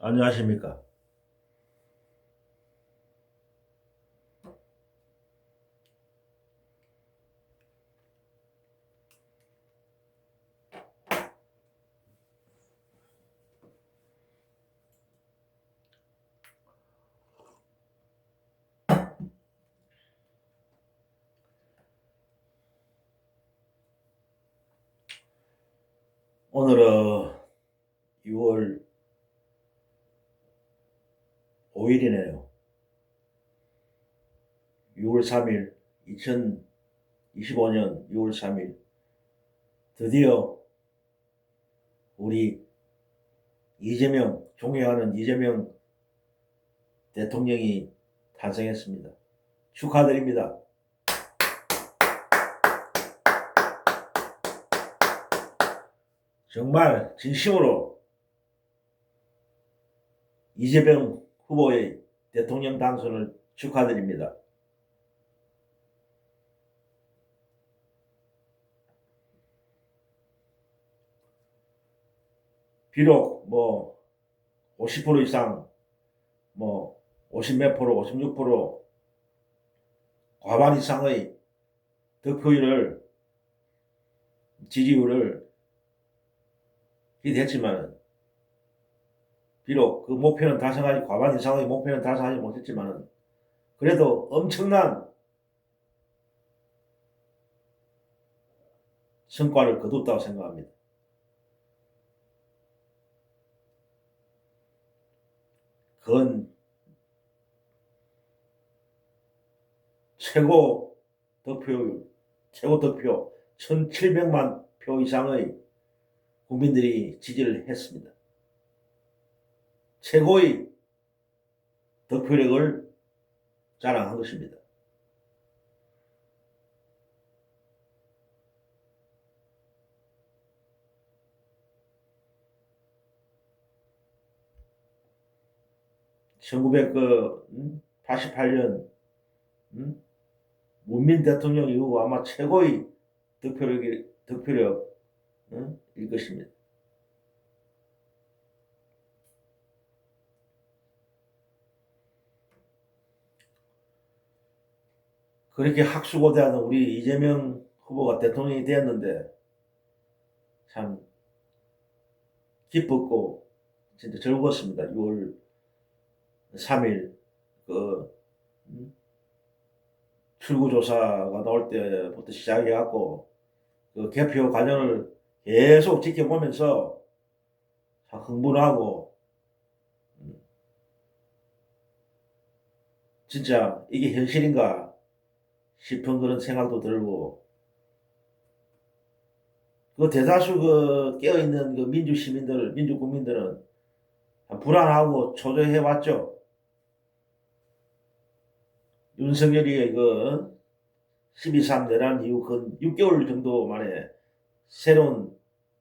안녕하십니까. 오늘은 6월 5일이네요. 6월 3일, 2025년 6월 3일. 드디어 우리 존경하는 이재명 대통령이 탄생했습니다. 축하드립니다. 정말 진심으로 이재명 후보의 대통령 당선을 축하드립니다. 비록 50% 이상, 50 몇 프로, 56% 과반 이상의 지지율을 기대했지만, 비록 그 과반 이상의 목표는 달성하지 못했지만, 그래도 엄청난 성과를 거뒀다고 생각합니다. 그건 최고 득표 1700만 표 이상의 국민들이 지지를 했습니다. 최고의 득표력을 자랑한 것입니다. (1988년) 문민 대통령 이후 아마 최고의 득표력일 것입니다. 그렇게 학수고대하는 우리 이재명 후보가 대통령이 되었는데 참 기뻤고 진짜 즐거웠습니다. 6월 3일 출구조사가 나올 때부터 시작해갖고 그 개표 과정을 계속 지켜보면서 흥분하고 진짜 이게 현실인가 싶은 그런 생각도 들고, 그 대다수 깨어있는 민주 국민들은 불안하고 초조해왔죠. 윤석열이 12.3 내란 이후 6개월 정도 만에 새로운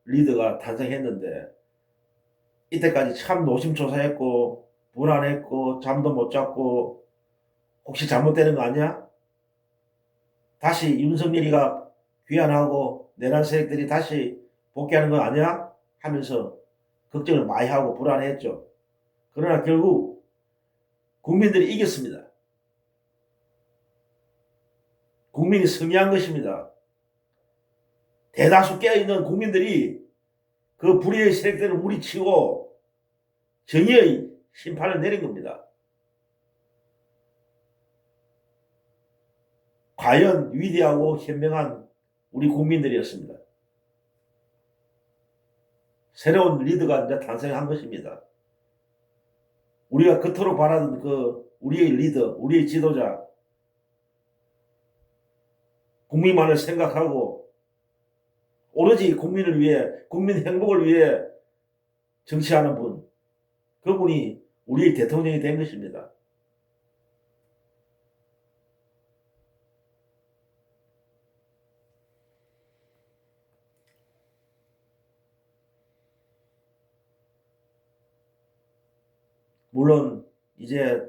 리더가 탄생했는데, 이때까지 참 노심초사했고 불안했고 잠도 못 잤고 혹시 잘못되는 거 아니야? 다시 윤석열이가 귀환하고 내란 세력들이 다시 복귀하는 거 아니야? 하면서 걱정을 많이 하고 불안했죠. 그러나 결국 국민들이 이겼습니다. 국민이 승리한 것입니다. 대다수 깨어있는 국민들이 그 불의의 세력들을 물리치고 정의의 심판을 내린 겁니다. 과연 위대하고 현명한 우리 국민들이었습니다. 새로운 리더가 이제 탄생한 것입니다. 우리가 그토록 바라던 우리의 리더, 우리의 지도자, 국민만을 생각하고 오로지 국민을 위해, 국민 행복을 위해 정치하는 분, 그분이 우리의 대통령이 된 것입니다. 물론 이제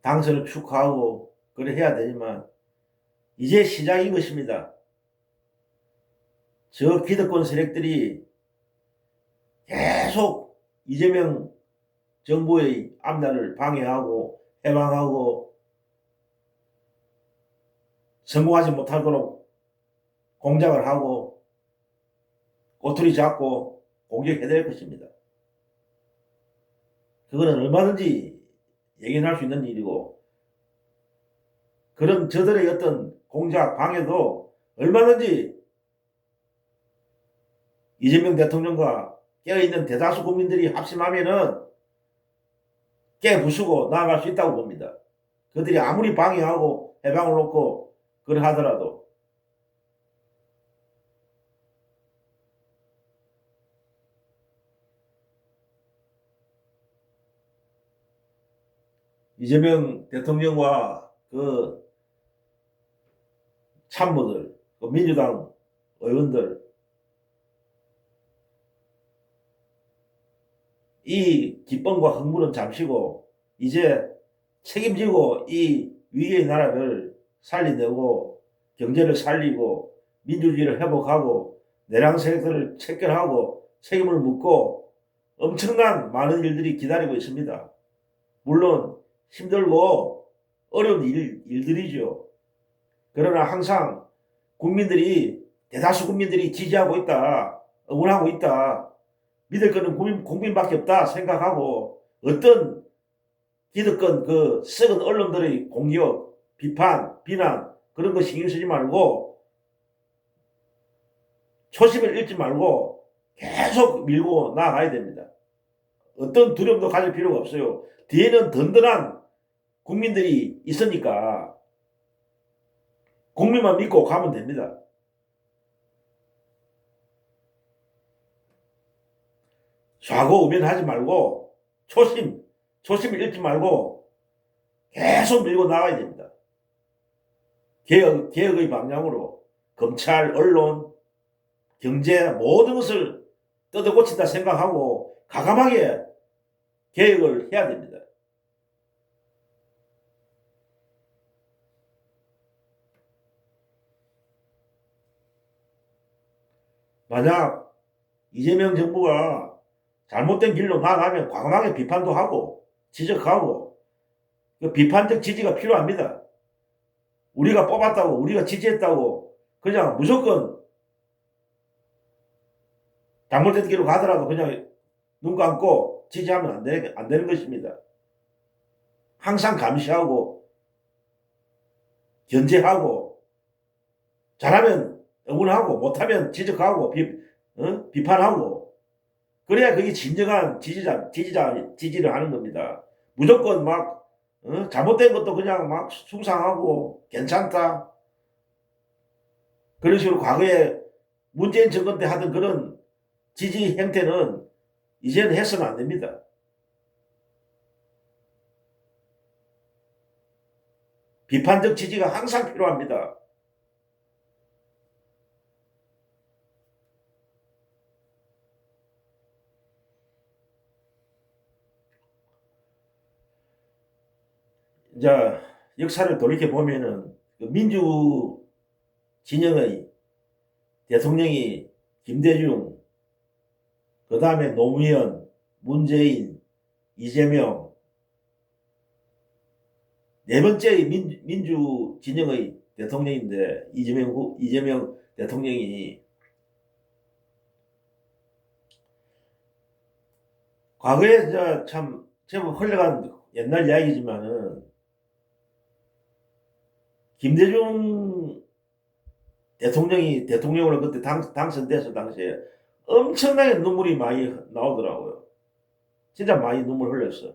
당선을 축하하고 그래 해야 되지만 이제 시작인 것입니다. 저 기득권 세력들이 계속 이재명 정부의 앞날을 방해하고 해방하고 성공하지 못하도록 공작을 하고 꼬투리 잡고 공격해야 될 것입니다. 그거는 얼마든지 예견할 수 있는 일이고, 그런 저들의 어떤 공작 방해도 얼마든지 이재명 대통령과 깨어있는 대다수 국민들이 합심하면은 깨부수고 나아갈 수 있다고 봅니다. 그들이 아무리 방해하고 해방을 놓고 그러 하더라도. 이재명 대통령과 그 참모들, 그 민주당 의원들, 이 기쁨과 흥분은 잠시고 이제 책임지고 이 위기의 나라를 살리내고 경제를 살리고 민주주의를 회복하고 내랑 세력들을 체결하고 책임을 묻고 엄청난 많은 일들이 기다리고 있습니다. 물론 힘들고 어려운 일들이죠. 그러나 항상 국민들이, 대다수 국민들이 지지하고 있다, 응원하고 있다, 믿을 거는 국민밖에 없다 생각하고 어떤 기득권 그 썩은 언론들의 공격, 비판, 비난 그런 거 신경 쓰지 말고 초심을 잃지 말고 계속 밀고 나아가야 됩니다. 어떤 두려움도 가질 필요가 없어요. 뒤에는 든든한 국민들이 있으니까 국민만 믿고 가면 됩니다. 좌고우면하지 말고 초심을 잃지 말고 계속 밀고 나가야 됩니다. 개혁의 방향으로 검찰, 언론, 경제 모든 것을 뜯어고친다 생각하고 과감하게 개혁을 해야 됩니다. 만약 이재명 정부가 잘못된 길로 나가면 과감하게 비판도 하고 지적하고, 그 비판적 지지가 필요합니다. 우리가 뽑았다고, 우리가 지지했다고 그냥 무조건 잘못된 길로 가더라도 그냥 눈 감고 지지하면 안 되는 것입니다. 항상 감시하고 견제하고, 잘하면 응원하고 못하면 지적하고 비판하고, 그래야 그게 진정한 지지를 하는 겁니다. 무조건 막 잘못된 것도 그냥 막 숭상하고 괜찮다, 그런 식으로 과거에 문재인 정권 때 하던 그런 지지 행태는 이제는 해서는 안 됩니다. 비판적 지지가 항상 필요합니다. 이제 역사를 돌이켜 보면은 그 민주 진영의 대통령이 김대중, 그 다음에 노무현, 문재인, 이재명, 네 번째 민주 진영의 대통령인데 이재명 대통령이 과거에 이제 참 제법 흘러간 옛날 이야기지만은 김대중 대통령이 대통령으로 그때 당선돼서 당시에 엄청나게 눈물이 많이 나오더라고요. 진짜 많이 눈물 흘렸어.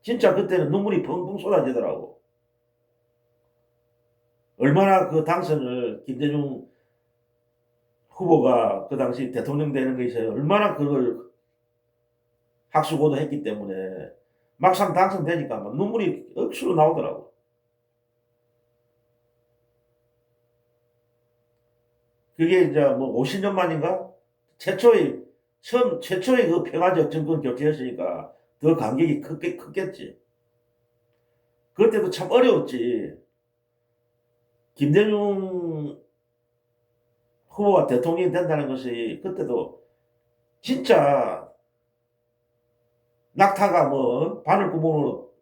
진짜 그때는 눈물이 펑펑 쏟아지더라고. 얼마나 그 당선을 김대중 후보가 그 당시 대통령 되는 것에 얼마나 그걸 학수고도 했기 때문에 막상 당선되니까 막 눈물이 억수로 나오더라고. 그게 이제 뭐 50년 만인가? 최초의 그 평화적 정권 교체였으니까 더 감격이 컸겠지. 그때도 참 어려웠지. 김대중 후보가 대통령이 된다는 것이 그때도 진짜 낙타가 뭐 바늘구멍으로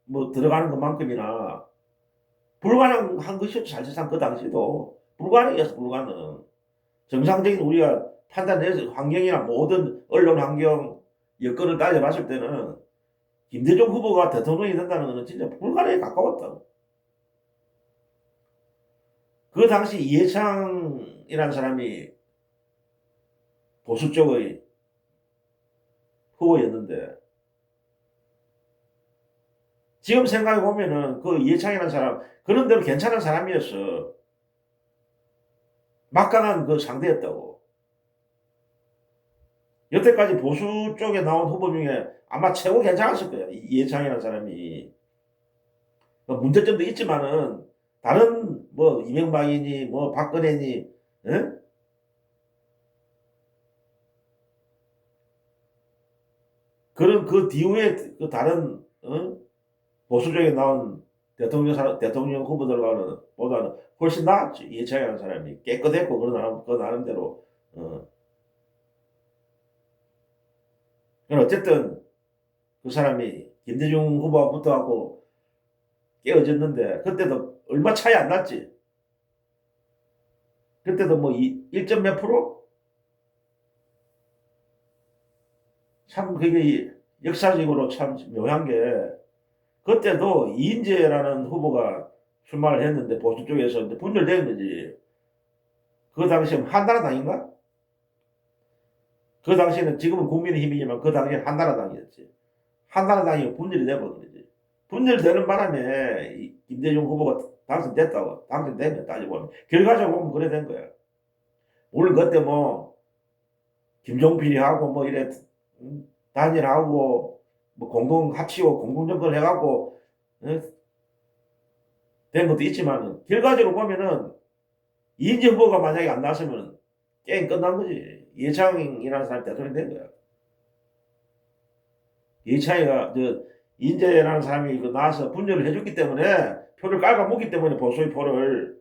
뭐 들어가는 것만큼이나 불가능한 것이었죠. 사실상 그 당시도 불가능이었어. 불가능. 정상적인 우리가 판단해서 환경이나 모든 언론 환경 여건을 따져봤을 때는 김대중 후보가 대통령이 된다는 것은 진짜 불가능에 가까웠다. 그 당시 이해창이라는 사람이 보수 쪽의 후보였는데 지금 생각해 보면은 그 이해창이라는 사람 그런 대로 괜찮은 사람이었어. 막강한 그 상대였다고. 여태까지 보수 쪽에 나온 후보 중에 아마 최고 괜찮았을 거야. 이해창이라는 사람이. 뭐 문제점도 있지만은 다른 뭐 이명박이니 뭐 박근혜니 에? 그런 그 뒤에 그 다른 보수 쪽에 나온 대통령 후보들과는 보다는 훨씬 나았지. 이해창이라는 사람이 깨끗했고 그 나름대로 어. 어쨌든 그 사람이 김대중 후보와 붙어갖고 깨어졌는데 그때도 얼마 차이 안 났지. 그때도 뭐 1점 몇 프로? 참 그게 역사적으로 참 묘한 게 그때도 이인재라는 후보가 출마를 했는데 보수 쪽에서 이제 분열된 거지. 그 당시에 한나라당인가? 그 당시에는 지금은 국민의힘이지만 그 당시에는 한나라당이었지. 한나라당이 분열이 돼버린 거지. 분열되는 바람에 김대중 후보가 당선됐다고. 당선되면 따져보면. 결과적으로 보면 그래 된 거야. 물론 그때 뭐 김종필이 하고 뭐 이래 단일하고 뭐 공동 합치고 공동정권을 해갖고 된 것도 있지만 결과적으로 보면은 이인재 후보가 만약에 안 나왔으면 게임 끝난 거지. 이해창이라는 사람이 대통령이 된 거야. 이해창이가 이인재라는 사람이 그 나와서 분열을 해줬기 때문에 표를 깔아먹기 때문에 보수의 표를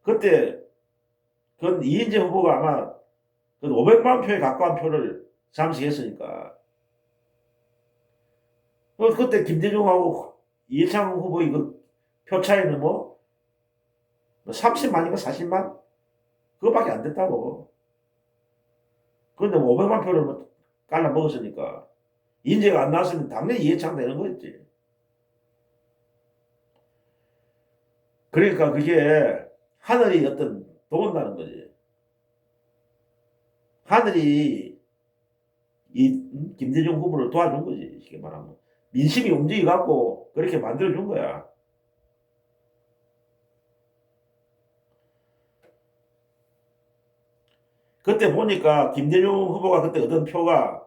그때 그 이인재 후보가 아마 그 500만 표에 가까운 표를 잠식했으니까 그때 김대중하고 이해창 후보의 그 표 차이는 뭐 30만인가 40만? 그거밖에 안 됐다고. 그런데 500만 표를 뭐 깔라 먹었으니까 인재가 안 나왔으면 당연히 이해창 되는 거였지. 그러니까 그게 하늘이 어떤 도운다는 거지. 하늘이 김대중 후보를 도와준 거지. 쉽게 말하면. 민심이 움직여갖고 그렇게 만들어준 거야. 그때 보니까 김대중 후보가 그때 얻은 표가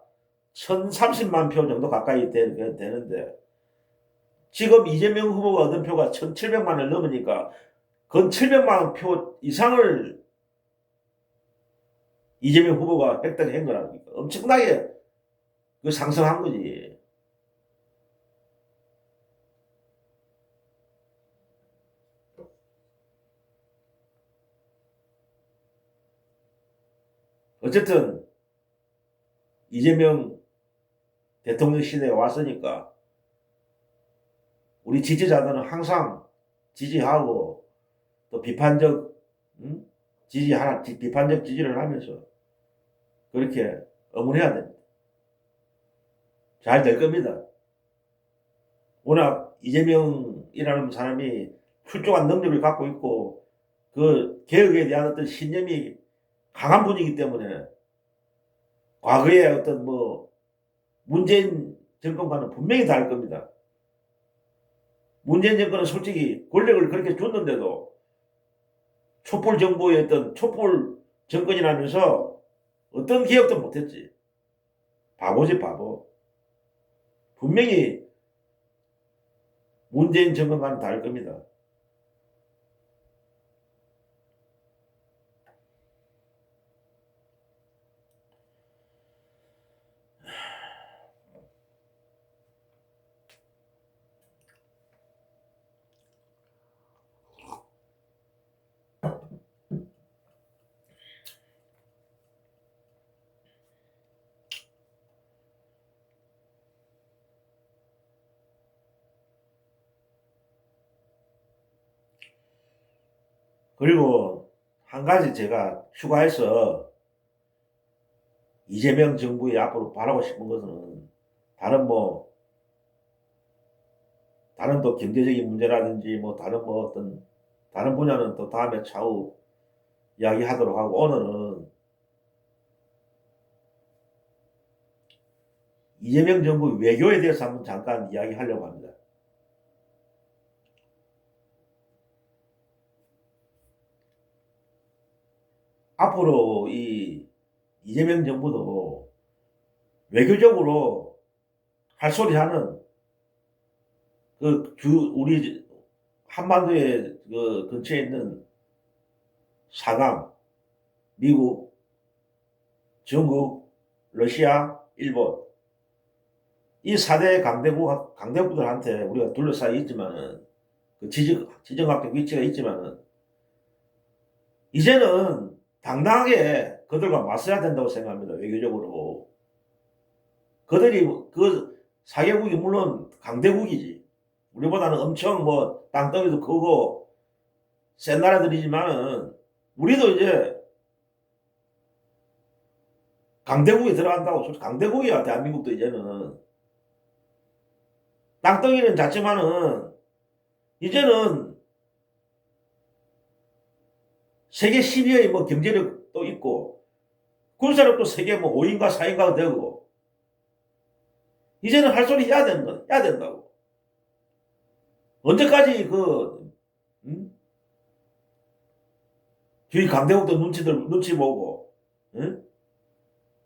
1030만 표 정도 가까이 되는데 지금 이재명 후보가 얻은 표가 1700만을 넘으니까 건 700만 표 이상을 이재명 후보가 획득한 거라니까. 엄청나게 그 상승한 거지. 어쨌든 이재명 대통령 시대에 왔으니까 우리 지지자들은 항상 지지하고 또 비판적 비판적 지지를 하면서 그렇게 응원해야 됩니다. 잘 될 겁니다. 워낙 이재명이라는 사람이 출중한 능력을 갖고 있고 그 개혁에 대한 어떤 신념이 강한 분이기 때문에 과거에 어떤 뭐 문재인 정권과는 분명히 다를 겁니다. 문재인 정권은 솔직히 권력을 그렇게 줬는데도 촛불 정부의 어떤 촛불 정권이라면서 어떤 개혁도 못했지. 바보지 바보. 분명히 문재인 정권과는 다를 겁니다. 그리고 한 가지 제가 추가해서 이재명 정부에 앞으로 바라고 싶은 것은 다른 뭐 다른 또 경제적인 문제라든지 뭐 다른 뭐 어떤 다른 분야는 또 다음에 차후 이야기하도록 하고 오늘은 이재명 정부 외교에 대해서 한번 잠깐 이야기하려고 합니다. 앞으로 이 이재명 정부도 외교적으로 할 소리 하는 우리 한반도의 그 근처에 있는 사강, 미국, 중국, 러시아, 일본 이 4대 강대국들한테 우리가 둘러싸여 있지만은 그 지정학적 위치가 있지만은 이제는 당당하게 그들과 맞서야 된다고 생각합니다. 외교적으로. 그들이 그 4개국이 물론 강대국이지. 우리보다는 엄청 뭐 땅덩이도 크고 센 나라들이지만은 우리도 이제 강대국에 들어간다고. 강대국이야 대한민국도 이제는. 땅덩이는 작지만은 이제는 세계 10위의 뭐 경제력도 있고 군사력도 세계 뭐 5인가 4인가 되고 이제는 할 소리 해야 된다고. 언제까지 주위 강대국도 눈치 보고 응?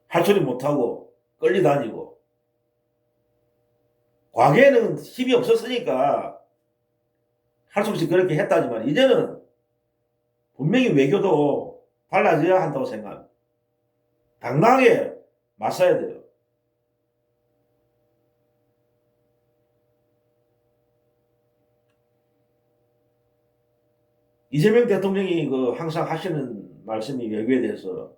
할 소리 못하고 끌려다니고 과거에는 힘이 없었으니까 할 수 없이 그렇게 했다지만 이제는 분명히 외교도 달라져야 한다고 생각합니다. 당당하게 맞서야 돼요. 이재명 대통령이 항상 하시는 말씀이 외교에 대해서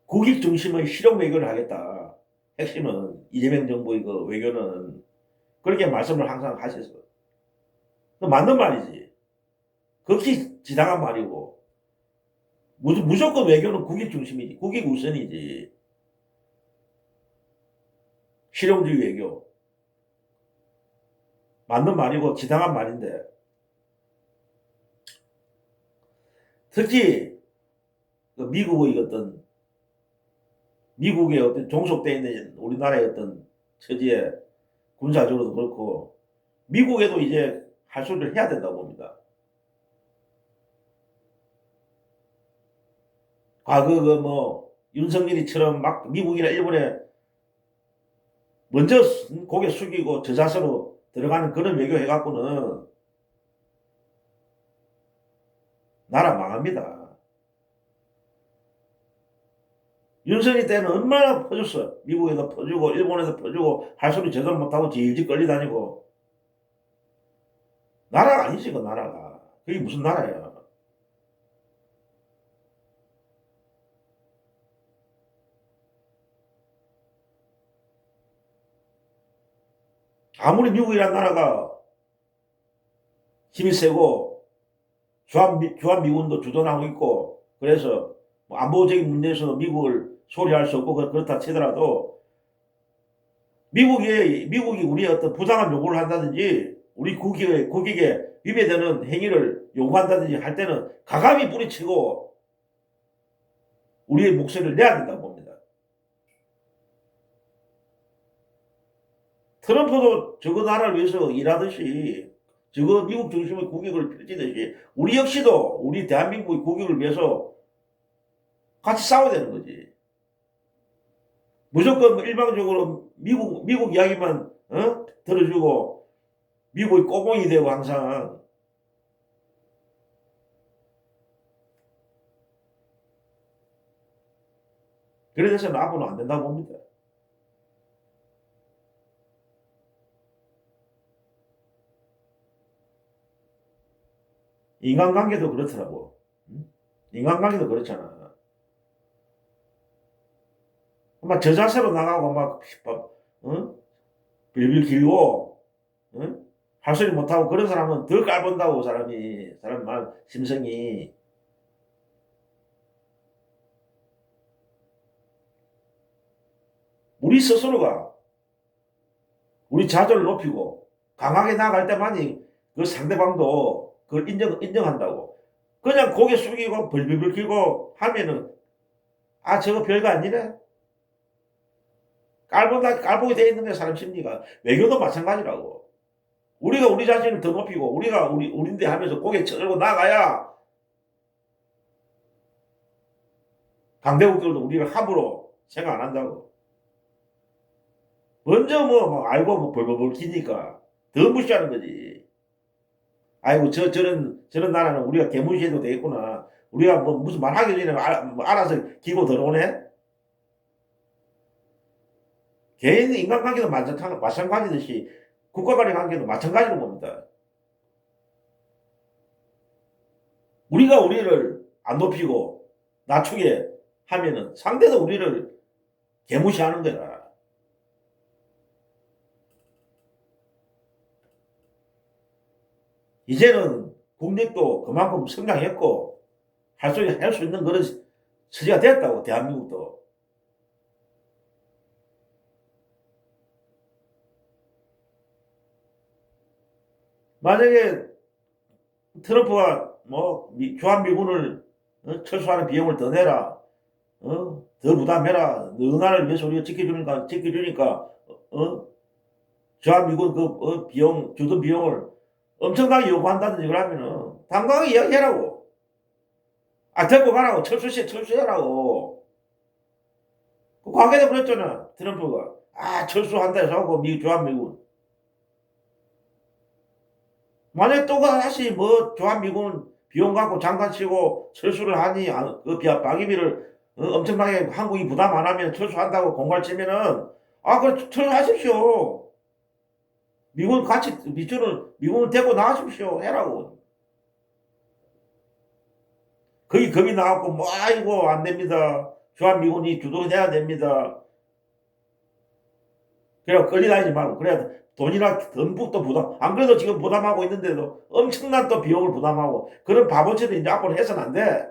국익 중심의 실용 외교를 하겠다. 핵심은 이재명 정부의 그 외교는 그렇게 말씀을 항상 하셔서 맞는 말이지. 극히 지당한 말이고 무조건 외교는 국익 중심이지. 국익 우선이지. 실용주의 외교. 맞는 말이고 지당한 말인데 특히 미국의 어떤 종속되어 있는 우리나라의 어떤 처지에 군사적으로도 그렇고 미국에도 이제 할 소리를 해야 된다고 봅니다. 과거 윤석열이처럼 막 미국이나 일본에 먼저 고개 숙이고 저자세로 들어가는 그런 외교 해갖고는 나라 망합니다. 윤석열 때는 얼마나 퍼줬어. 미국에도 퍼주고 일본에도 퍼주고 할 소리 제대로 못하고 질질 끌려다니고 나라가 아니지 그 나라가. 그게 무슨 나라야. 아무리 미국이란 나라가 힘이 세고 주한미군도 주둔하고 있고 그래서 뭐 안보적인 문제에서 미국을 소리할 수 없고 그렇다 치더라도 미국이 우리의 어떤 부당한 요구를 한다든지 우리 국익에 위배되는 행위를 요구한다든지 할 때는 가감히 뿌리치고 우리의 목소리를 내야 된다고 봅니다. 트럼프도 저거 나라를 위해서 일하듯이 저거 미국 중심의 국익을 펼치듯이 우리 역시도 우리 대한민국의 국익을 위해서 같이 싸워야 되는 거지. 무조건 일방적으로 미국 이야기만 들어주고 미국의 꼬봉이 되고 항상 그래서는 앞으로는 안 된다고 봅니다. 인간관계도 그렇더라고. 인간관계도 그렇잖아. 막 저자세로 나가고 막 빌빌 길고 할 소리 못하고 그런 사람은 더 깔본다고 사람 말 심성이. 우리 스스로가 우리 자존을 높이고 강하게 나아갈 때만이 그 상대방도 그걸 인정한다고. 그냥 고개 숙이고 벌벌벌 기고 하면은 아 저거 별거 아니네. 깔보게 돼 있는 게 사람 심리가. 외교도 마찬가지라고. 우리가 우리 자신을 더 높이고 우리가 우린데 하면서 고개 쳐들고 나가야 강대국들도 우리를 함부로 생각 안 한다고. 먼저 뭐 알고 뭐 벌벌벌 기니까 더 무시하는 거지. 아이고 저런 나라는 우리가 개무시해도 되겠구나. 우리가 뭐 무슨 말하기 전에 뭐 알아서 기고 들어오네. 개인 인간관계도 마찬가지듯이 국가 간의 관계도 마찬가지로 봅니다. 우리가 우리를 안 높이고 낮추게 하면은 상대도 우리를 개무시하는 거야. 이제는 국력도 그만큼 성장했고 할 수 있는 그런 처지가 됐다고. 대한민국도. 만약에 트럼프가 뭐 주한미군을 철수하는 비용을 더 내라, 더 부담해라, 너 나라를 위해서 우리가 지켜주니까 주한미군 그 비용 주던 비용을 엄청나게 요구한다든지 그러면은 당당하게 이야기해라고. 아 데리고 가라고. 철수해라고. 그 관계도 그랬잖아. 트럼프가 아 철수한다 해서 하고 주한미군 만약 또 다시 뭐 주한미군 비용 갖고 장난치고 철수를 하니 그 방위비를 엄청나게 한국이 부담 안 하면 철수한다고 공갈치면은 아 그 철수하십시오. 미군 같이 미군을 데리고 나가십시오 해라고. 거기 겁이 나갖고 뭐 아이고 안 됩니다. 주한미군이 주도해야 됩니다. 그래 끌려다니지 말고 그래야 돈이나 듬뿍 부담. 안 그래도 지금 부담하고 있는데도 엄청난 또 비용을 부담하고 그런 바보짓을 이제 앞으로 해서는 안 돼.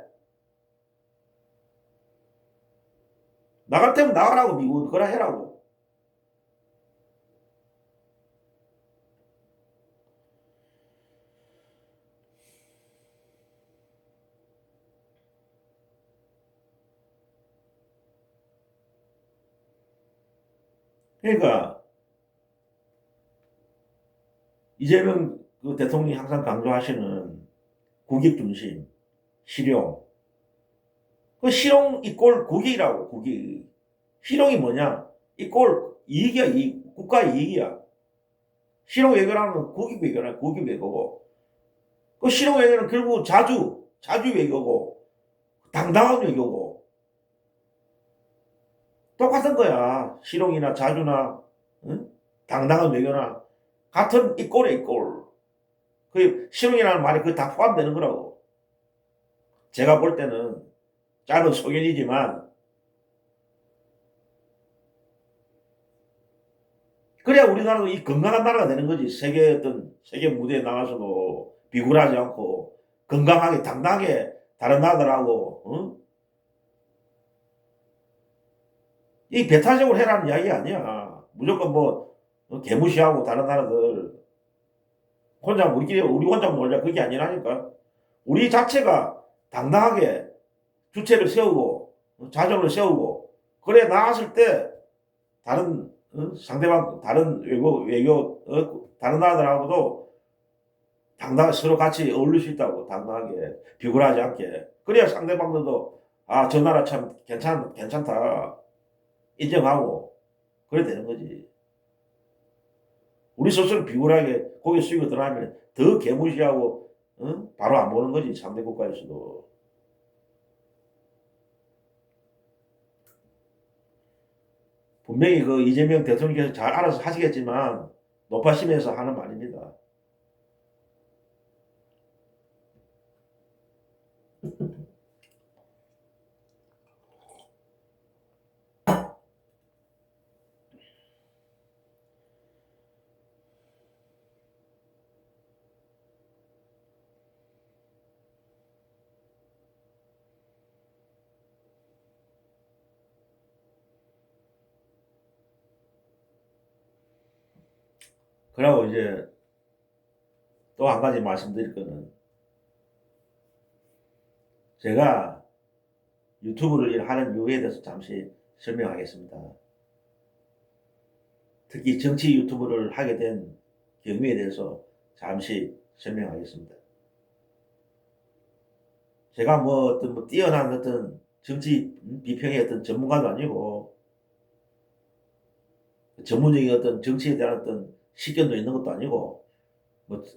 나갈 때면 나가라고. 미군 그래 해라고. 그러니까 이재명 그 대통령이 항상 강조하시는 국익 중심, 실용. 그 실용 이꼴 국익이라고. 국익. 실용이 뭐냐? 이꼴 이익이야. 이익. 국가 이익이야. 실용 외교라는 국익 외교나 국익 외교고. 그 실용 외교는 결국 자주 외교고 당당한 외교고 똑같은 거야. 실용이나 자주나 응? 당당한 외교나 같은 이꼴에 이꼴. 그 실용이라는 말이 그 다 포함되는 거라고. 제가 볼 때는 짧은 소견이지만 그래야 우리나라도 이 건강한 나라가 되는 거지. 세계 무대에 나가서도 비굴하지 않고 건강하게 당당하게 다른 나라들하고 이 배타적으로 해라는 이야기 아니야. 무조건 뭐 개무시하고 다른 나라들 혼자 우리 혼자 놀자 그게 아니라니까. 우리 자체가 당당하게 주체를 세우고 자존을 세우고 그래 나갔을 때 다른 상대방 다른 외교 다른 나라들하고도 당당하게 서로 같이 어울릴 수 있다고. 당당하게 비굴하지 않게. 그래야 상대방들도 아 저 나라 참 괜찮다 인정하고 그래 되는 거지. 우리 스스로 비굴하게 고개 숙이고 들어가면 더 개무시하고 바로 안 보는 거지. 상대 국가에서도. 분명히 그 이재명 대통령께서 잘 알아서 하시겠지만 높아심에서 하는 말입니다. 그리고 이제 또 한 가지 말씀드릴 거는, 제가 유튜브를 하는 이유에 대해서 잠시 설명하겠습니다. 특히 정치 유튜브를 하게 된 경위에 대해서 잠시 설명하겠습니다. 제가 뭐 어떤 뭐 뛰어난 어떤 정치 비평의 어떤 전문가도 아니고, 전문적인 어떤 정치에 대한 어떤 식견도 있는 것도 아니고,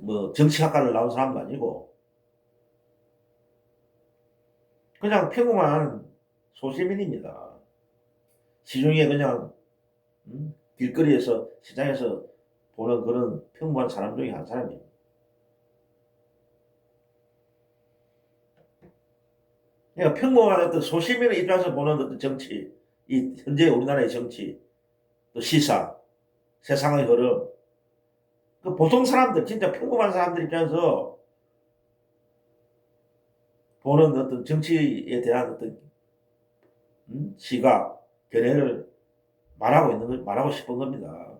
뭐 정치학과를 나온 사람도 아니고, 그냥 평범한 소시민입니다. 시중에 그냥 길거리에서 시장에서 보는 그런 평범한 사람 중에 한 사람이에요. 그러니까 평범한 어떤 소시민의 입장에서 보는 어떤 정치, 이 현재 우리나라의 정치, 또 시사, 세상의 흐름, 그 보통 사람들, 진짜 평범한 사람들 입장에서 보는 어떤 정치에 대한 어떤 시각, 견해를 말하고 싶은 겁니다.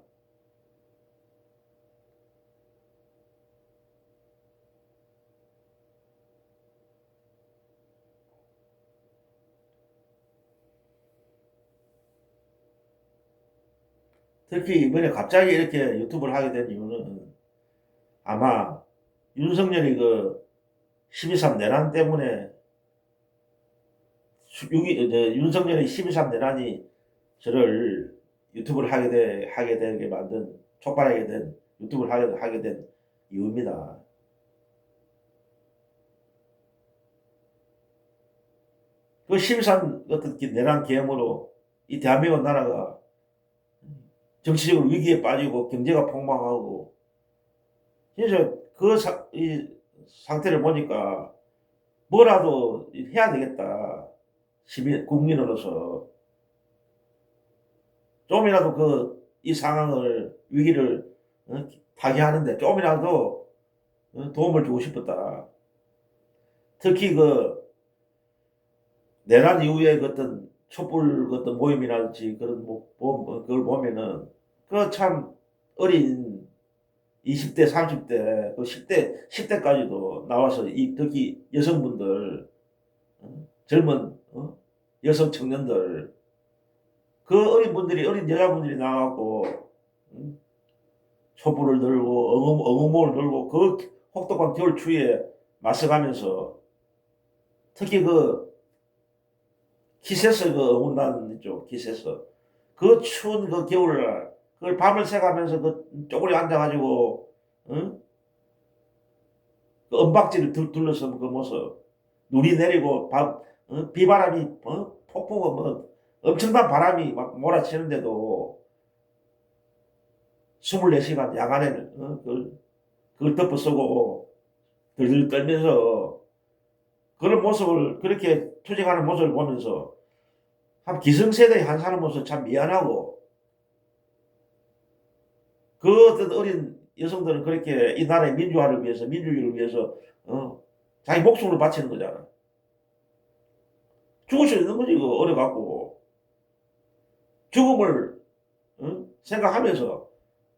특히 이번에 갑자기 이렇게 유튜브를 하게 된 이유는, 아마 윤석열이 그 12.3 내란 때문에, 윤석열의 12.3 내란이 저를 유튜브를 하게 되게 만든, 촉발하게 된, 유튜브를 하게 된 이유입니다. 그 12.3 어떤 내란 계엄으로 이 대한민국 나라가 정치적으로 위기에 빠지고 경제가 폭망하고, 진짜 이 상태를 보니까 뭐라도 해야 되겠다. 국민으로서 좀이라도 이 상황을, 위기를 타개하는데 좀이라도 도움을 주고 싶었다. 특히 내란 이후에 어떤 촛불 어떤 모임이라든지 그런 그걸 보면은 참 어린 20대, 30대, 10대까지도 나와서 특히 여성분들, 젊은 여성 청년들, 어린 여자분들이 나와갖고 촛불을 들고 어흥모를 들고 혹독한 겨울 추위에 맞서가면서, 특히 기세서 어문단 있죠, 기세서. 추운 겨울날 그걸 밤을 새가면서 쪼그리 앉아가지고 은박지를 둘러서 모습, 눈이 내리고 비바람이 폭풍 엄청난 바람이 막 몰아치는데도 24시간 야간에 그걸 덮어 쓰고 들들 떨면서 그런 모습을, 그렇게 투쟁하는 모습을 보면서 한 기성세대의 한 사람으로서 참 미안하고, 어떤 어린 여성들은 그렇게 이 나라의 민주화를 위해서, 민주주의를 위해서 자기 목숨을 바치는 거잖아. 죽을 수 있는 거지, 어려갖고. 죽음을 생각하면서,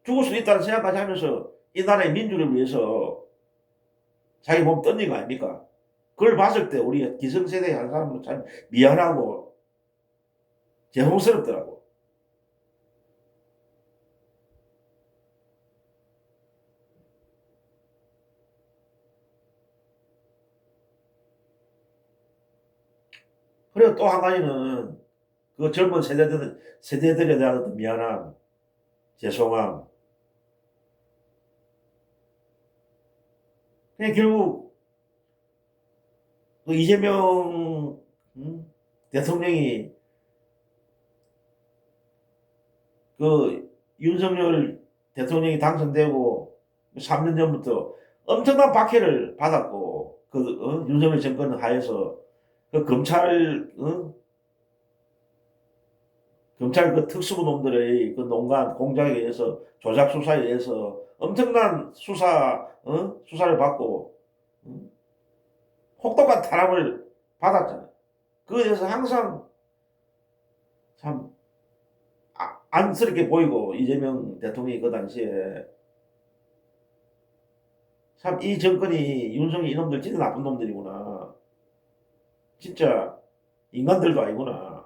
죽을 수 있다는 생각까지 하면서 이 나라의 민주를 위해서 자기 몸 던진 거 아닙니까? 그걸 봤을 때 우리 기성세대의 한 사람으로 참 미안하고 죄송스럽더라고. 그리고 또 한 가지는 젊은 세대들에 대한 어떤 미안함, 죄송함. 그냥 결국 이재명 대통령이 윤석열 대통령이 당선되고 3년 전부터 엄청난 박해를 받았고, 윤석열 정권 하에서 검찰 특수부 놈들의 농간 공작에 의해서, 조작 수사에 의해서 엄청난 수사를 받고 혹독한 탄압을 받았잖아요. 그에 대해서 항상 참 안쓰럽게 보이고, 이재명 대통령이 그 당시에 참 이 정권이 윤석열 이놈들 진짜 나쁜 놈들이구나. 진짜 인간들도 아니구나.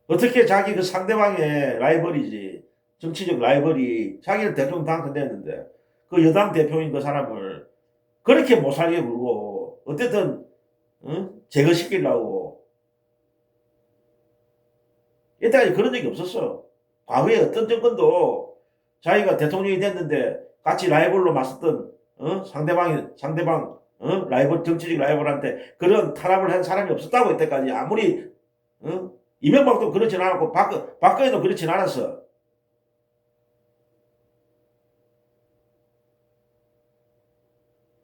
어떻게 자기 그 상대방의 라이벌이지, 정치적 라이벌이 자기를 대통령 당선됐는데 그 여당 대표인 그 사람을 그렇게 못 살게 굴고 어쨌든 제거시키려고 이때까지 그런 적이 없었어. 과거에 어떤 정권도 자기가 대통령이 됐는데 같이 라이벌로 맞섰던 상대방 라이벌 정치적 라이벌한테 그런 탄압을 한 사람이 없었다고 이때까지. 아무리 이명박도 그렇진 않았고 박근혜도 그렇진 않았어.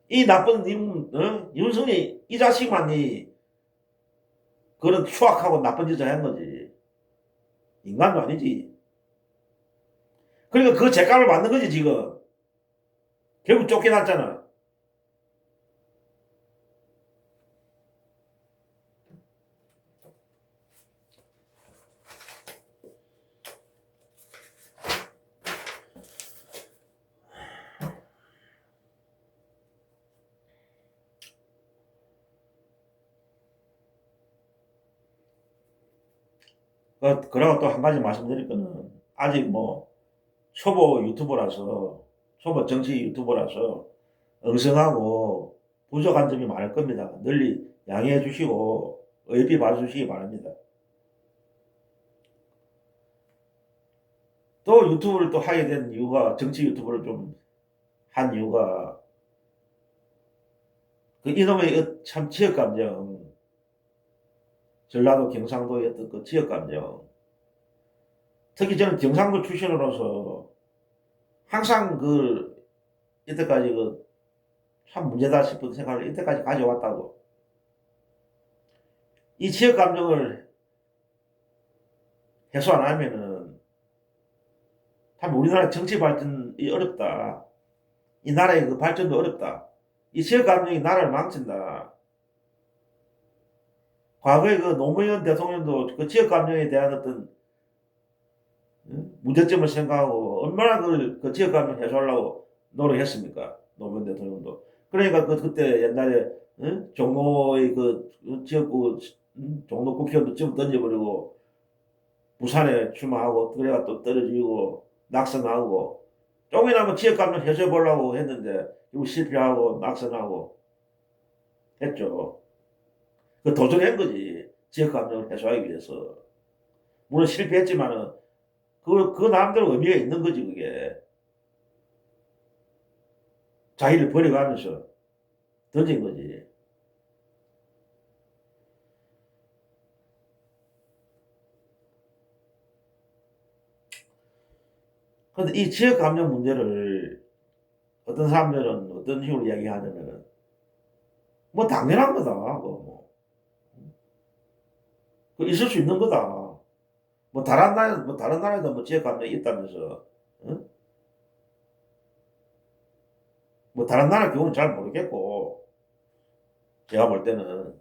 이 나쁜 윤석열이 이 자식만이 그런 추악하고 나쁜 짓을 한 거지. 인간도 아니지. 그러니까 그 죄값을 받는 거지 지금. 결국 쫓겨났잖아. 그러고 또 한 가지 말씀드릴 거는 아직 뭐 초보 유튜버라서 초보 정치 유튜버라서 엉성하고 부족한 점이 많을 겁니다. 널리 양해해 주시고 의비 봐주시기 바랍니다. 또 유튜브를 또 하게 된 이유가 정치 유튜브를 좀 한 이유가 그 이놈의 참 지역 감정 전라도 경상도의 어떤 그 지역 감정 특히 저는 경상도 출신으로서 항상 그 이때까지 그 참 문제다 싶은 생각을 이때까지 가져왔다고. 이 지역 감정을 해소 안 하면은 참 우리나라 정치 발전이 어렵다. 이 나라의 그 발전도 어렵다. 이 지역 감정이 나라를 망친다. 과거에 그 노무현 대통령도 그 지역 감정에 대한 어떤 문제점을 생각하고 얼마나 그 지역 감정 해소하려고 노력했습니까? 노무현 대통령도. 그러니까 그때 옛날에 종로의 그 지역구 종로 국회의원도 집 던져버리고 부산에 출마하고 그래가 또 떨어지고 낙선하고 조금이나마 지역 감정 해소해 보려고 했는데 이거 실패하고 낙선하고 했죠. 그 도전한 거지. 지역 감정을 해소하기 위해서. 물론 실패했지만은 그 나름대로 의미가 있는 거지 그게. 자기를 버려가면서 던진 거지. 근데 이 지역 감정 문제를 어떤 사람들은 어떤 식으로 이야기하냐면은 뭐 당연한 거다. 뭐 있을 수 있는 거다. 다른 나라에도 뭐 지역 감정이 있다면서. 응? 뭐 다른 나라 경우는 잘 모르겠고 제가 볼 때는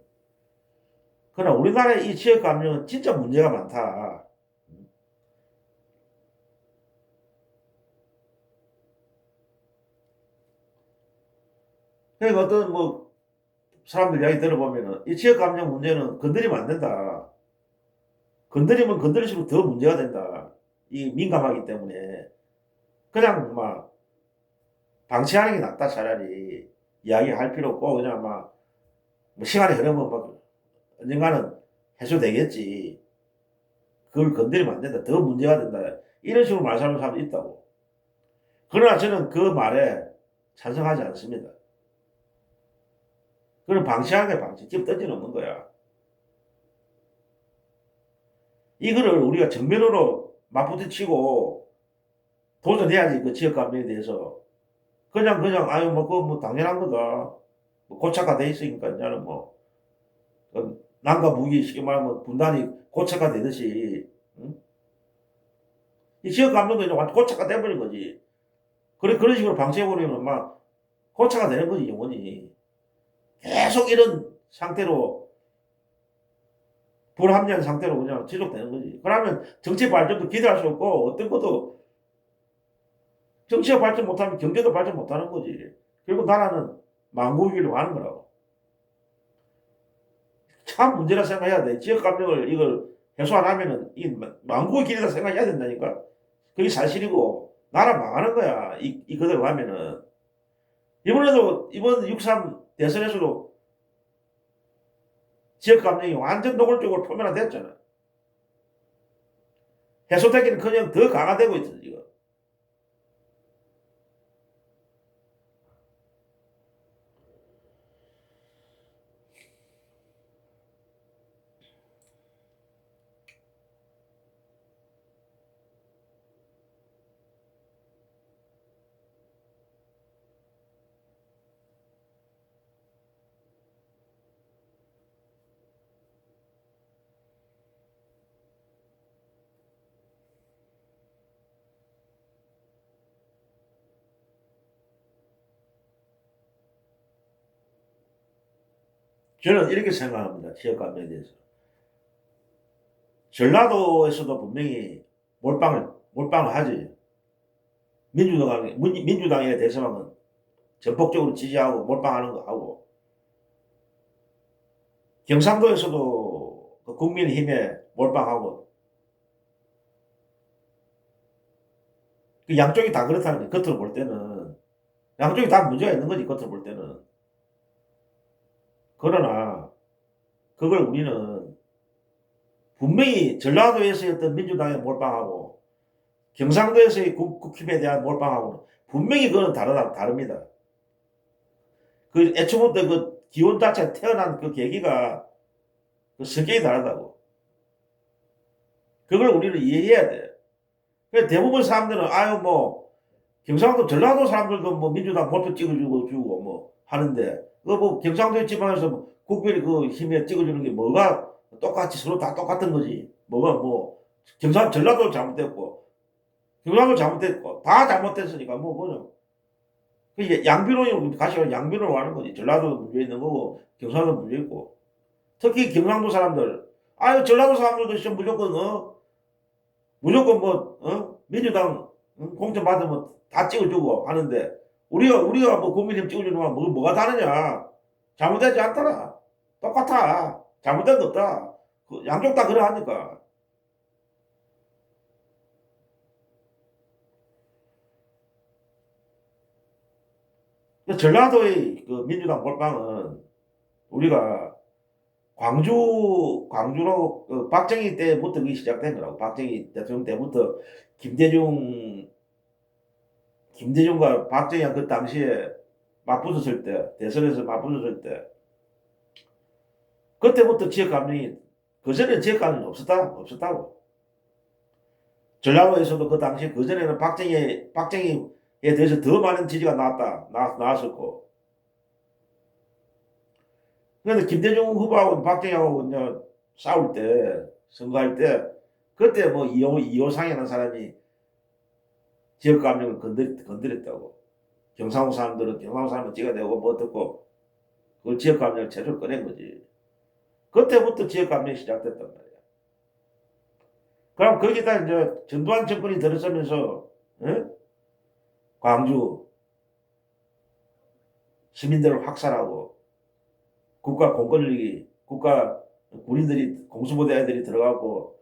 그러나 우리나라의 이 지역 감정은 진짜 문제가 많다. 그러니까 어떤 뭐 사람들 이야기 들어보면은 이 지역 감정 문제는 건드리면 안 된다. 건드리면 건드릴수록 더 문제가 된다. 이 민감하기 때문에 그냥 막 방치하는 게 낫다 차라리. 이야기할 필요 없고 그냥 막 뭐 시간이 흐르면 막 언젠가는 해소되겠지. 그걸 건드리면 안 된다. 더 문제가 된다. 이런 식으로 말하는 사람도 있다고. 그러나 저는 그 말에 찬성하지 않습니다. 그건 방치하는 게 방치. 집 던져놓는 거야. 이거를 우리가 정면으로 맞부딪히고 도전해야지 그 지역 감정에 대해서. 그냥 아유 뭐 그거 뭐 당연한 거다. 뭐 고착화돼 있으니까 이제는 뭐 남과 북이 쉽게 말하면 분단이 고착화되듯이 이 지역 감정도 이제 완전 고착화돼 버린 거지. 그런 식으로 방치해버리면 막 고착화되는 거지 영원히. 계속 이런 상태로 불합리한 상태로 그냥 지속되는 거지. 그러면 정치 발전도 기대할 수 없고 어떤 것도 정치가 발전 못하면 경제도 발전 못하는 거지. 결국 나라는 망국이기로 하는 거라고. 참 문제라 생각해야 돼. 지역 감정을 이걸 해소 안 하면은 이 망국의 길이다 생각해야 된다니까. 그게 사실이고 나라 망하는 거야. 이 그대로 가면은. 이번 6.3 대선에서도 지역 감정이 완전 노골적으로 표면화됐잖아. 해소되기는 그냥 더 강화되고 있어 지금. 저는 이렇게 생각합니다. 지역 감정에 대해서. 전라도에서도 분명히 몰빵을 하지. 민주당의 대선은 전폭적으로 지지하고 몰빵하는 거 하고, 경상도에서도 그 국민의힘에 몰빵하고, 그 양쪽이 다 그렇다는 게 겉으로 볼 때는, 양쪽이 다 문제가 있는 거지, 겉으로 볼 때는. 그러나, 그걸 우리는 분명히 전라도에서의 어떤 민주당에 몰빵하고, 경상도에서의 국힘에 대한 몰빵하고는 분명히 그건 다릅니다. 그 애초부터 그 기원 자체가 태어난 그 계기가 그 성격이 다르다고. 그걸 우리는 이해해야 돼. 대부분 사람들은 아유 뭐 경상도 전라도 사람들도 뭐 민주당 몰표 찍어주고 주고 뭐 하는데 그 뭐 경상도 지방에서 뭐 국민이 그 힘에 찍어주는 게 뭐가 똑같이 서로 다 똑같은 거지. 뭐가 뭐 전라도 잘못됐고 경상도 잘못됐고 다 잘못됐으니까 뭐 그냥 그 양비론이 가시가 양비론으로 하는 거지. 전라도도 문제 있는 거고 경상도 문제 있고 특히 경상도 사람들 아유 전라도 사람들도 진짜 무조건 민주당 공천 받으면 다 찍어주고 하는데 우리가 뭐 국민의힘 찍어주는 건 뭐가 다르냐. 잘못되지 않더라. 똑같아. 잘못된 거 없다. 그 양쪽 다 그래 하니까. 전라도의 그 민주당 몰빵은 우리가 광주로 박정희 때부터 그게 시작된 거라고. 박정희 대통령 때부터 김대중 김대중과 박정희가 그 당시에 맞붙었을 때, 대선에서 맞붙었을 때, 그때부터 지역 감정이, 그전에 지역 감정이 없었다고. 전라도에서도 그 당시, 그전에는 박정희에 대해서 더 많은 지지가 나왔었고. 그런데 김대중 후보하고 박정희하고 이제 싸울 때, 선거할 때, 그때 뭐 이호상이라는 사람이 지역 감정을 건드렸다고. 경상도 사람은 찍어내고 뭐 듣고 그 지역 감정을 제대로 꺼낸 거지. 그때부터 지역 감정이 시작됐단 말이야. 그럼 거기다 이제 전두환 정권이 들어서면서 광주 시민들을 확살하고 국가 공권력이 국가 군인들이 공수부대 애들이 들어가고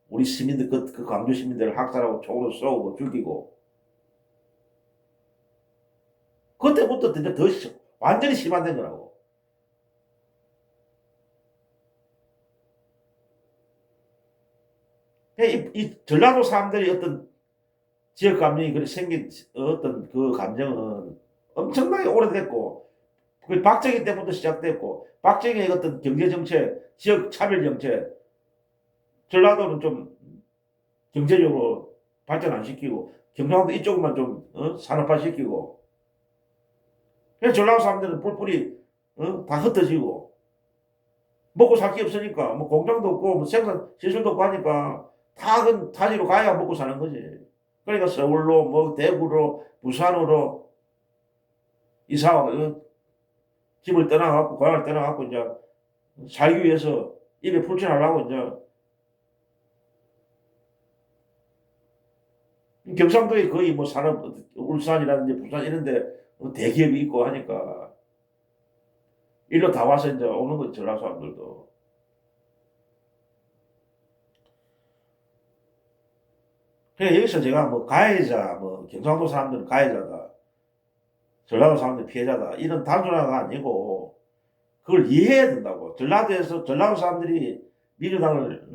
우리 시민들 그 광주 시민들을 학살하고 총으로 쏘고 죽이고 그때부터 진짜 더 완전히 심화된 거라고. 이 전라도 사람들이 어떤 지역 감정이 그렇게 생긴 어떤 그 감정은 엄청나게 오래됐고, 그 박정희 때부터 시작됐고, 박정희의 어떤 경제 정책, 지역 차별 정책, 전라도는 좀 경제적으로 발전 안 시키고, 경상도 이쪽만 좀 산업화 시키고, 그래서 전라도 사람들은 뿔뿔이 다 흩어지고, 먹고 살 게 없으니까, 뭐 공장도 없고, 뭐 생산 시설도 없고 하니까, 다 그 타지로 가야 먹고 사는 거지. 그러니까 서울로, 뭐 대구로, 부산으로 이사와 집을 떠나갖고, 고향을 떠나갖고, 이제 살기 위해서 입에 풀칠하려고 이제 경상도에 거의 뭐 산업, 울산이라든지 부산 이런데 대기업이 있고 하니까 일로 다 와서 이제 오는 거지, 전라도 사람들도. 그러니까 여기서 제가 뭐 가해자, 뭐 경상도 사람들은 가해자다, 전라도 사람들은 피해자다, 이런 단순화가 아니고 그걸 이해해야 된다고. 전라도에서 전라도 사람들이 민주당을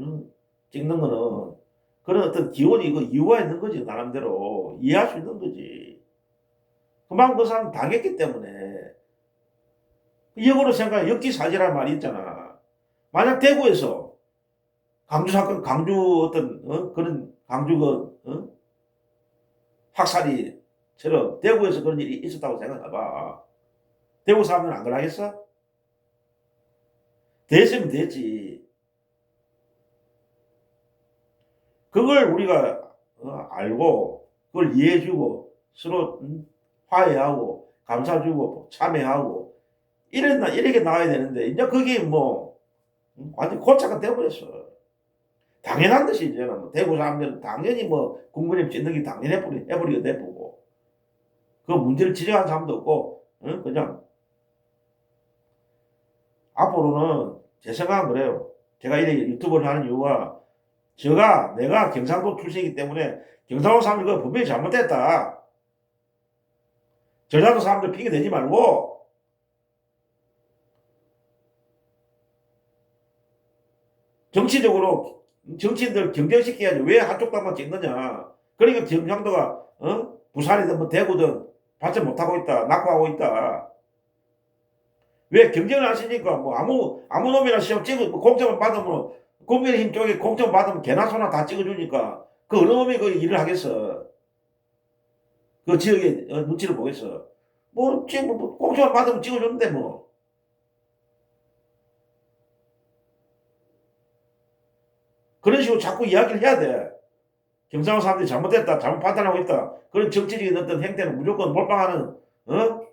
찍는 거는 그런 어떤 기원이 그 이유가 있는 거지. 나름대로 이해할 수 있는 거지. 그만큼 그 사람 당했기 때문에 역으로 생각해. 역지사지라는 말이 있잖아. 만약 대구에서 강주 사건, 강주 어떤 그런 강주 학살이처럼 대구에서 그런 일이 있었다고 생각해봐. 대구 사람들은 안 그러겠어? 됐으면 됐지. 그걸 우리가 알고 그걸 이해해주고 서로 화해하고 감사주고 참여하고 이렇게 나와야 되는데 이제 그게 뭐 완전 고착화 돼버렸어. 당연한 듯이 이제는 뭐 대구 사람들은 당연히 뭐 국민의힘 찍는 게 당연히 해버리게 돼보고 그 문제를 지적한 사람도 없고 그냥 앞으로는 제 생각은 그래요. 제가 이렇게 유튜브를 하는 이유가 내가 경상도 출신이기 때문에 경상도 사람들 그거 분명히 잘못됐다. 전라도 사람들 핑계 대지 말고 정치적으로 정치인들 경쟁시켜야지 왜 한쪽 당만 찍느냐. 그러니까 경상도가 부산이든 뭐 대구든 발전 못하고 있다. 낙후하고 있다. 왜 경쟁을 하시니까 뭐 아무 놈이나 시험 찍어 공천을 받으면 국민의힘 쪽에 공천 받으면 개나 소나 다 찍어주니까 그 어느 놈이 그 일을 하겠어. 그 지역의 눈치를 보겠어. 뭐 지금 뭐 공천 받으면 찍어주는데 뭐 그런 식으로 자꾸 이야기를 해야 돼. 경상도 사람들이 잘못됐다, 잘못 판단하고 있다. 그런 정치적인 어떤 행태는 무조건 몰빵하는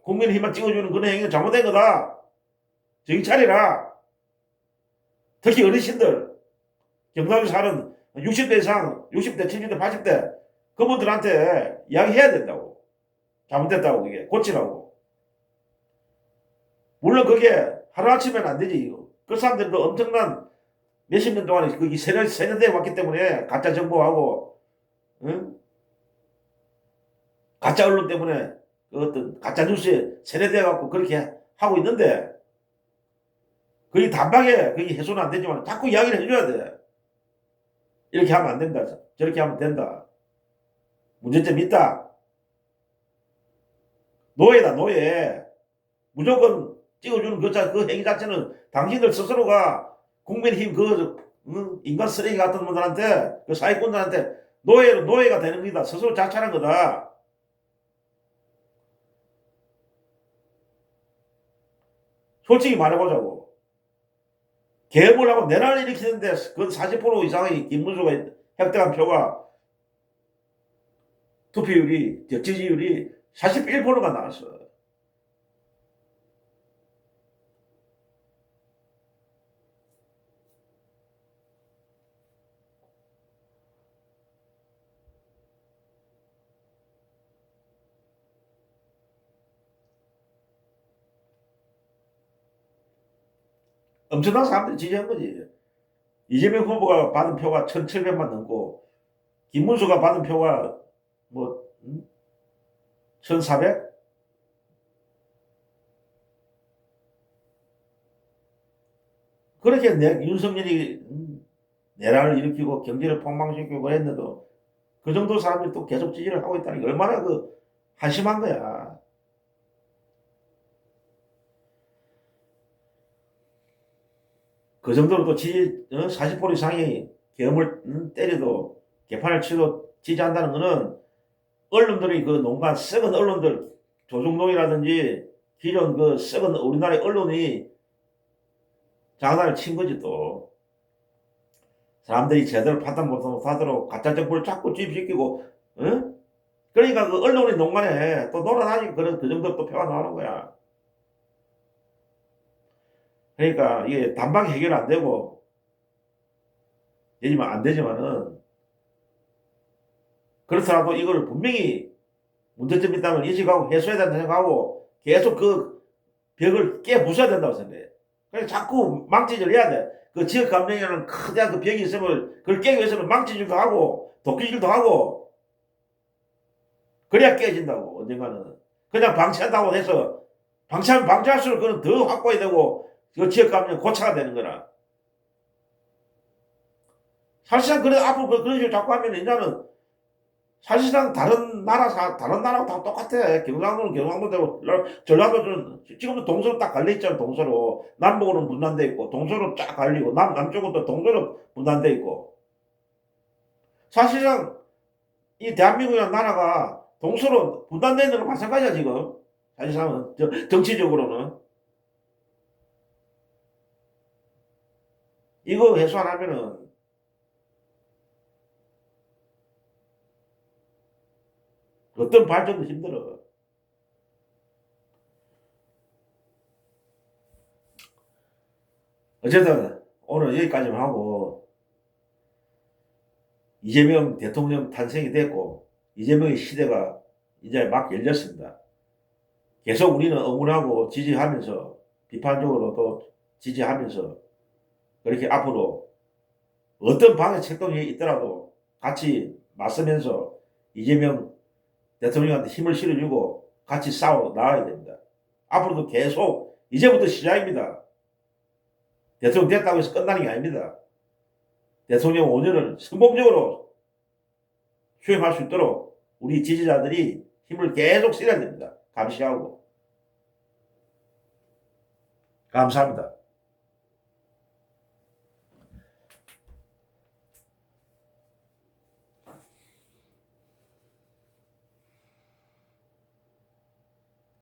국민의힘만 찍어주는 그런 행위는 잘못된 거다. 정신 차리라. 특히 어르신들, 경상도 사는 60대 이상, 60대, 70대, 80대 그분들한테 이야기해야 된다고. 잘못됐다고 그게 고치라고. 물론 그게 하루아침에는 안 되지. 그 사람들도 엄청난 몇십 년 동안 거기 세뇌돼 왔기 때문에 가짜 정보하고 응? 가짜 언론 때문에 그 어떤 가짜 뉴스에 세뇌돼 갖고 그렇게 하고 있는데 그게 단박에 그게 해소는 안 되지만 자꾸 이야기를 해줘야 돼. 이렇게 하면 안 된다. 저렇게 하면 된다. 문제점이 있다. 노예다, 노예. 무조건 찍어주는 그 행위 자체는 당신들 스스로가 국민의힘 인간 쓰레기 같은 분들한테, 그 사기꾼들한테 노예가 되는 겁니다. 스스로 자찰한 거다. 솔직히 말해보자고. 계엄을 하고 내란을 일으키는데 그 40% 이상의 김문수가 획득한 표가 투표율이, 지지율이 41%가 나왔어. 엄청난 사람들이 지지한 거지. 이재명 후보가 받은 표가 1,700만 넘고, 김문수가 받은 표가 뭐, 1,400? 그렇게 윤석열이 내란을 일으키고 경제를 폭망시키고 했는데도 그 정도 사람들이 또 계속 지지를 하고 있다는 게 얼마나 한심한 거야. 그 정도로 또 40% 이상이 계엄을 때려도 개판을 치도 지지한다는 거는 언론들이 그 농간 썩은 언론들 조중동이라든지 기존 그 썩은 우리나라의 언론이 장난을 친 거지 또. 사람들이 제대로 판단 못하도록 가짜 정보를 자꾸 주입시키고 그러니까 그 언론의 농간에 또 놀아나니까 그 정도 또 표가 나오는 거야. 그러니까 이게 단박에 해결 안 되고 되지만 안 되지만은 그렇더라도 이걸 분명히 문제점이 있다면 인식하고 해소해야 된다고 생각하고 계속 그 벽을 깨 부숴야 된다고 생각해. 그래서 자꾸 망치질 해야 돼. 그 지역 감정에는 크대한 그 벽이 있으면 그걸 깨기 위해서는 망치질도 하고 도끼질도 하고 그래야 깨진다고 언젠가는. 그냥 방치한다고 해서 방치하면 방치할수록 그건 더 확보해야 되고 그 지역 감정 고차가 되는 거라. 사실상 그래 앞으로 그런 식으로 자꾸 하면 이제는 사실상 다른 나라하고 다 똑같아. 경상도는 경상도대로, 전라도는 지금도 동서로 딱 갈려 있잖아. 동서로 남북으로는 분단돼 있고 동서로 쫙 갈리고 남쪽은 또 동서로 분단돼 있고. 사실상 이 대한민국이라는 나라가 동서로 분단돼 있는 거 마찬가지야 지금. 사실상은 정치적으로는 이거 해소 안 하면은 어떤 발전도 힘들어. 어쨌든 오늘 여기까지만 하고 이재명 대통령 탄생이 됐고 이재명의 시대가 이제 막 열렸습니다. 계속 우리는 응원하고 지지하면서 비판적으로도 지지하면서 그렇게 앞으로 어떤 방해 책동이 있더라도 같이 맞서면서 이재명 대통령한테 힘을 실어주고 같이 싸워 나가야 됩니다. 앞으로도 계속 이제부터 시작입니다. 대통령 됐다고 해서 끝나는 게 아닙니다. 대통령 5년을 성공적으로 수행할 수 있도록 우리 지지자들이 힘을 계속 실어야 됩니다. 감시하고. 감사합니다.